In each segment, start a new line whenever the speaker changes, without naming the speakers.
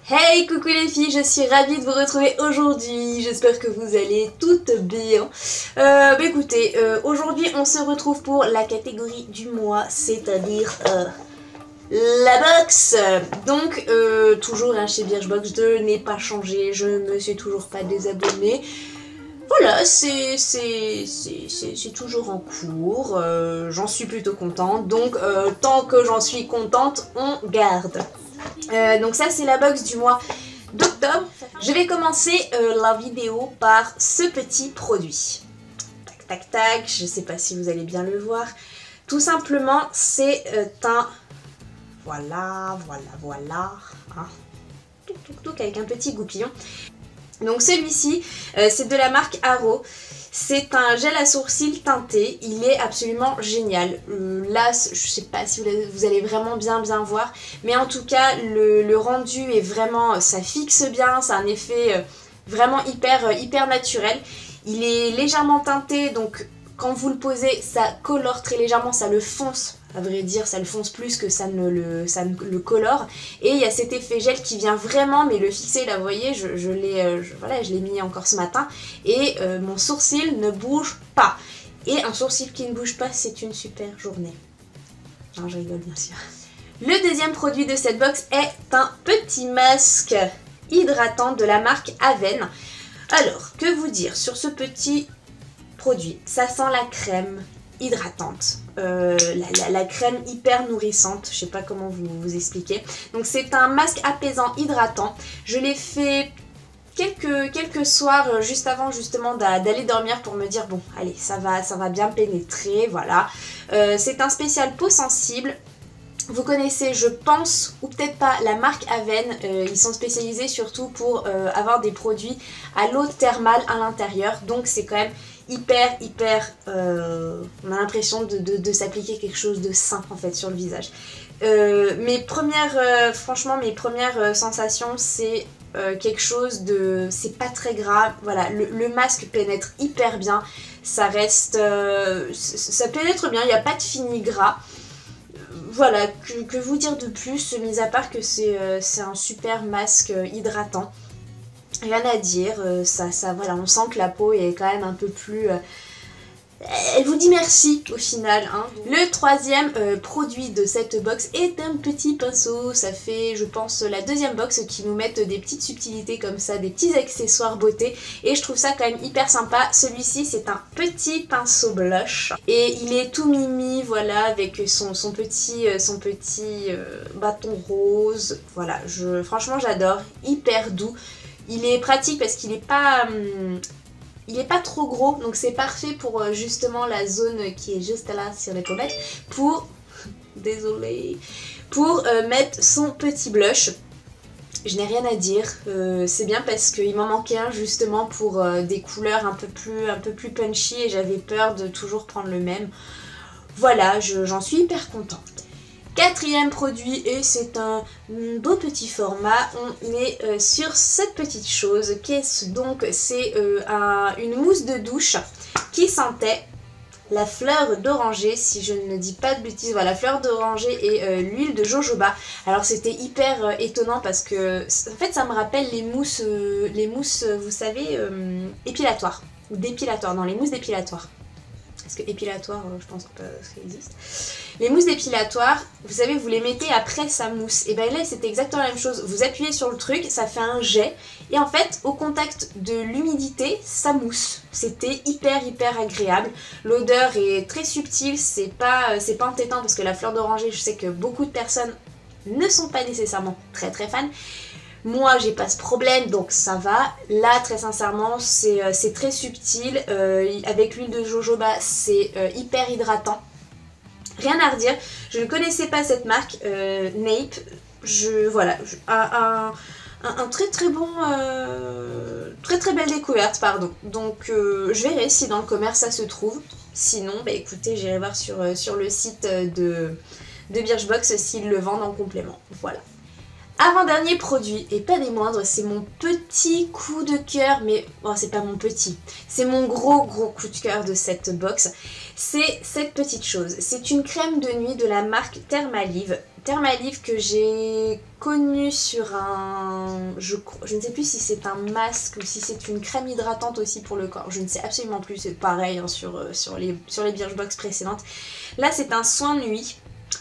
Hey, coucou les filles, je suis ravie de vous retrouver aujourd'hui, j'espère que vous allez toutes bien. Écoutez, aujourd'hui on se retrouve pour la catégorie du mois, c'est-à-dire la box. Donc, toujours chez Birchbox, je n'ai pas changé, je me suis toujours pas désabonnée. Voilà, c'est toujours en cours, j'en suis plutôt contente, donc tant que j'en suis contente, on garde. Donc ça c'est la box du mois d'octobre. Je vais commencer la vidéo par ce petit produit. Tac tac tac, je sais pas si vous allez bien le voir. Tout simplement c'est un... Voilà, hein. Touc touc touc avec un petit goupillon. Donc celui-ci c'est de la marque Haro. C'est un gel à sourcils teinté, il est absolument génial. Là, je sais pas si vous allez vraiment bien voir, mais en tout cas, le rendu est vraiment, ça fixe bien, c'est un effet vraiment hyper naturel. Il est légèrement teinté, donc quand vous le posez, ça colore très légèrement, ça le fonce. À vrai dire, ça le fonce plus que ça ne le colore. Et il y a cet effet gel qui vient vraiment, mais le fixer, là, vous voyez, je l'ai mis encore ce matin. Et mon sourcil ne bouge pas. Et un sourcil qui ne bouge pas, c'est une super journée. Non, je rigole, bien sûr. Le deuxième produit de cette box est un petit masque hydratant de la marque Aven. Alors, que vous dire sur ce petit produit? Ça sent la crème hydratante, la crème hyper nourrissante, je sais pas comment vous expliquer. Donc c'est un masque apaisant hydratant. Je l'ai fait quelques soirs juste avant justement d'aller dormir pour me dire bon allez ça va bien pénétrer, voilà. C'est un spécial peau sensible. Vous connaissez, je pense, ou peut-être pas, la marque Aven. Ils sont spécialisés surtout pour avoir des produits à l'eau thermale à l'intérieur. Donc c'est quand même hyper on a l'impression de s'appliquer quelque chose de sain en fait sur le visage. Franchement mes premières sensations, c'est quelque chose de... c'est pas très gras, voilà, le masque pénètre hyper bien, ça reste... ça pénètre bien, il n'y a pas de fini gras. Voilà, que vous dire de plus, mis à part que c'est un super masque hydratant. Rien à dire, voilà, on sent que la peau est quand même un peu plus... elle vous dit merci au final, hein. Le troisième produit de cette box est un petit pinceau. Ça fait, je pense, la deuxième box qui nous mettent des petites subtilités comme ça, des petits accessoires beauté. Et je trouve ça quand même hyper sympa. Celui-ci, c'est un petit pinceau blush. Et il est tout mimi, voilà, avec son petit bâton rose. Voilà, franchement, j'adore. Hyper doux. Il est pratique parce qu'il n'est pas... il est pas trop gros, donc c'est parfait pour justement la zone qui est juste là sur les pommettes pour... Désolée. Pour mettre son petit blush. Je n'ai rien à dire, c'est bien parce qu'il m'en manquait un justement pour des couleurs un peu plus punchy et j'avais peur de toujours prendre le même. Voilà, j'en suis hyper contente. Quatrième produit, et c'est un beau petit format, on est sur cette petite chose. Qu'est-ce donc? C'est une mousse de douche qui sentait la fleur d'oranger, si je ne dis pas de bêtises, voilà, fleur d'oranger et l'huile de jojoba. Alors c'était hyper étonnant parce que en fait ça me rappelle les mousses vous savez, épilatoires, ou dépilatoires, non, les mousses dépilatoires. Parce que épilatoire, je pense que ça existe. Les mousses dépilatoires, vous savez, vous les mettez après sa mousse. Et bien là, c'était exactement la même chose. Vous appuyez sur le truc, ça fait un jet. Et en fait, au contact de l'humidité, ça mousse. C'était hyper agréable. L'odeur est très subtile, c'est pas entêtant parce que la fleur d'oranger, je sais que beaucoup de personnes ne sont pas nécessairement très fans. Moi, j'ai pas ce problème, donc ça va. Là, très sincèrement, c'est très subtil. Avec l'huile de jojoba, c'est hyper hydratant. Rien à redire. Je ne connaissais pas cette marque, Nape. Voilà, un très bon... très belle découverte, pardon. Donc, je verrai si dans le commerce ça se trouve. Sinon, bah écoutez, j'irai voir sur le site de Birchbox s'ils le vendent en complément. Voilà. Avant-dernier produit, et pas des moindres, c'est mon petit coup de cœur, mais oh, c'est pas mon petit, c'est mon gros coup de cœur de cette box. C'est cette petite chose, c'est une crème de nuit de la marque Thermalive. Thermalive que j'ai connu sur un... Je ne sais plus si c'est un masque ou si c'est une crème hydratante aussi pour le corps. Je ne sais absolument plus, c'est pareil hein, sur les Birchbox précédentes. Là c'est un soin nuit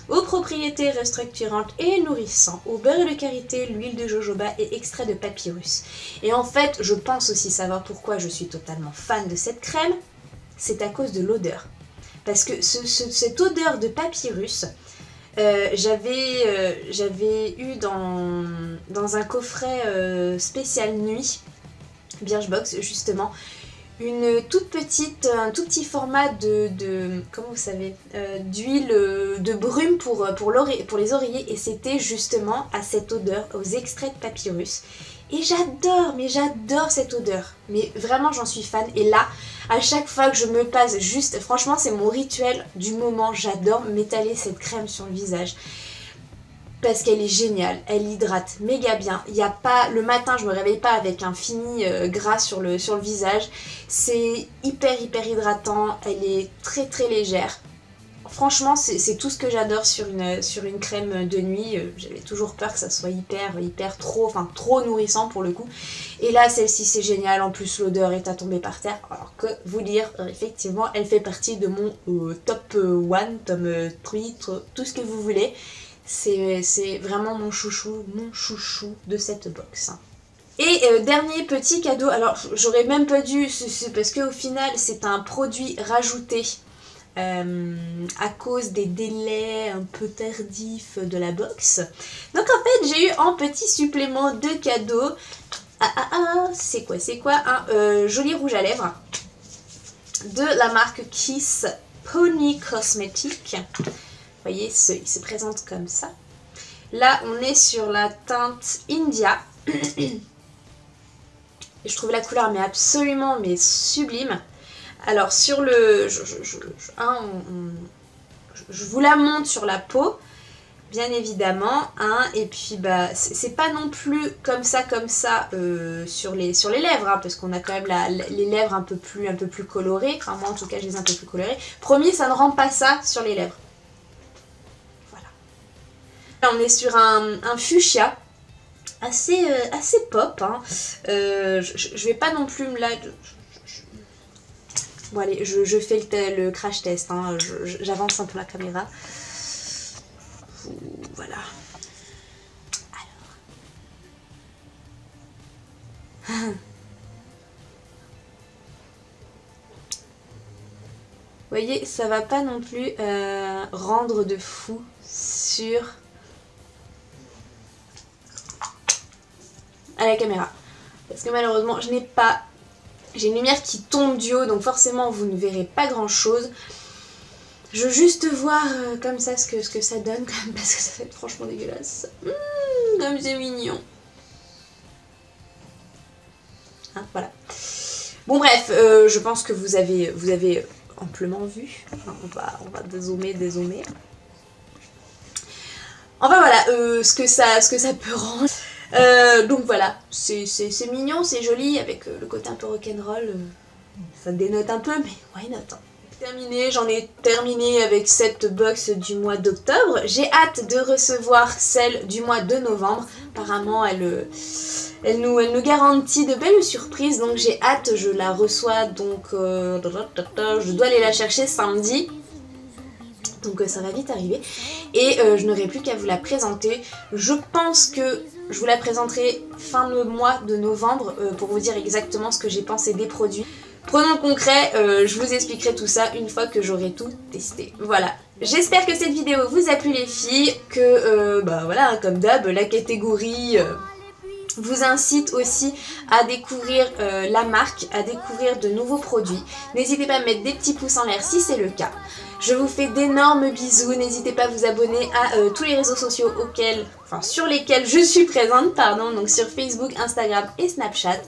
aux propriétés restructurantes et nourrissantes, au beurre de karité, l'huile de jojoba et extrait de papyrus. Et en fait, je pense aussi savoir pourquoi je suis totalement fan de cette crème, c'est à cause de l'odeur. Parce que cette odeur de papyrus, j'avais eu dans un coffret spécial nuit, Birchbox justement, une toute petite, un tout petit format comment vous savez, d'huile de brume pour les oreillers et c'était justement à cette odeur, aux extraits de papyrus. Et j'adore, mais j'adore cette odeur. Mais vraiment j'en suis fan. Et là, à chaque fois que je me passe juste, franchement c'est mon rituel du moment. J'adore m'étaler cette crème sur le visage. Parce qu'elle est géniale, elle hydrate méga bien. Il y a pas, le matin je me réveille pas avec un fini gras sur le visage. C'est hyper hydratant, elle est très très légère. Franchement c'est tout ce que j'adore sur une crème de nuit. J'avais toujours peur que ça soit trop nourrissant pour le coup. Et là celle-ci c'est génial, en plus l'odeur est à tomber par terre. Alors que vous dire, effectivement elle fait partie de mon top 1, top 3, tout ce que vous voulez. C'est vraiment mon chouchou de cette box. Et dernier petit cadeau, alors j'aurais même pas dû, c'est parce qu'au final c'est un produit rajouté à cause des délais un peu tardifs de la box. Donc en fait j'ai eu un petit supplément de cadeau. C'est quoi un joli rouge à lèvres de la marque Kiss Pony Cosmetics. Vous voyez, il se présente comme ça. Là, on est sur la teinte India. Et je trouve la couleur mais absolument sublime. Alors, sur le... Je vous la montre sur la peau, bien évidemment. Hein, et puis, bah, c'est pas non plus comme ça sur les lèvres. Hein, parce qu'on a quand même les lèvres un peu plus colorées. Enfin, moi, en tout cas, je les ai un peu plus colorées. Promis, ça ne rend pas ça sur les lèvres. On est sur un fuchsia assez pop. Hein. Je vais pas non plus me la... Bon allez, je fais le crash test. Hein. J'avance un peu la caméra. Voilà. Alors. Vous voyez, ça va pas non plus rendre de fou sur... à la caméra parce que malheureusement j'ai une lumière qui tombe du haut donc forcément vous ne verrez pas grand chose. Je veux juste voir comme ça ce que ça donne quand même parce que ça va être franchement dégueulasse. Comme c'est mignon. Hein, voilà. Bon bref, je pense que vous avez amplement vu. Enfin, on va dézoomer. Enfin voilà, ce que ça peut rendre. Donc voilà, c'est mignon, c'est joli, avec le côté un peu rock'n'roll, ça dénote un peu, mais why not hein. J'en ai terminé avec cette box du mois d'octobre, j'ai hâte de recevoir celle du mois de novembre, apparemment elle nous garantit de belles surprises, donc j'ai hâte, je la reçois, donc je dois aller la chercher samedi. Donc ça va vite arriver et je n'aurai plus qu'à vous la présenter. Je pense que je vous la présenterai fin de mois de novembre pour vous dire exactement ce que j'ai pensé des produits. Prenons le concret, je vous expliquerai tout ça une fois que j'aurai tout testé. Voilà, j'espère que cette vidéo vous a plu les filles, que bah voilà, comme d'hab, la catégorie... vous incite aussi à découvrir la marque, à découvrir de nouveaux produits. N'hésitez pas à mettre des petits pouces en l'air si c'est le cas. Je vous fais d'énormes bisous, n'hésitez pas à vous abonner à tous les réseaux sociaux sur lesquels je suis présente, donc sur Facebook, Instagram et Snapchat.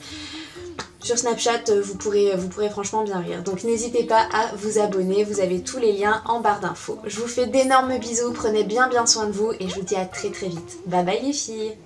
Sur Snapchat, vous pourrez franchement bien rire. Donc n'hésitez pas à vous abonner, vous avez tous les liens en barre d'infos. Je vous fais d'énormes bisous, prenez bien soin de vous et je vous dis à très vite. Bye bye les filles!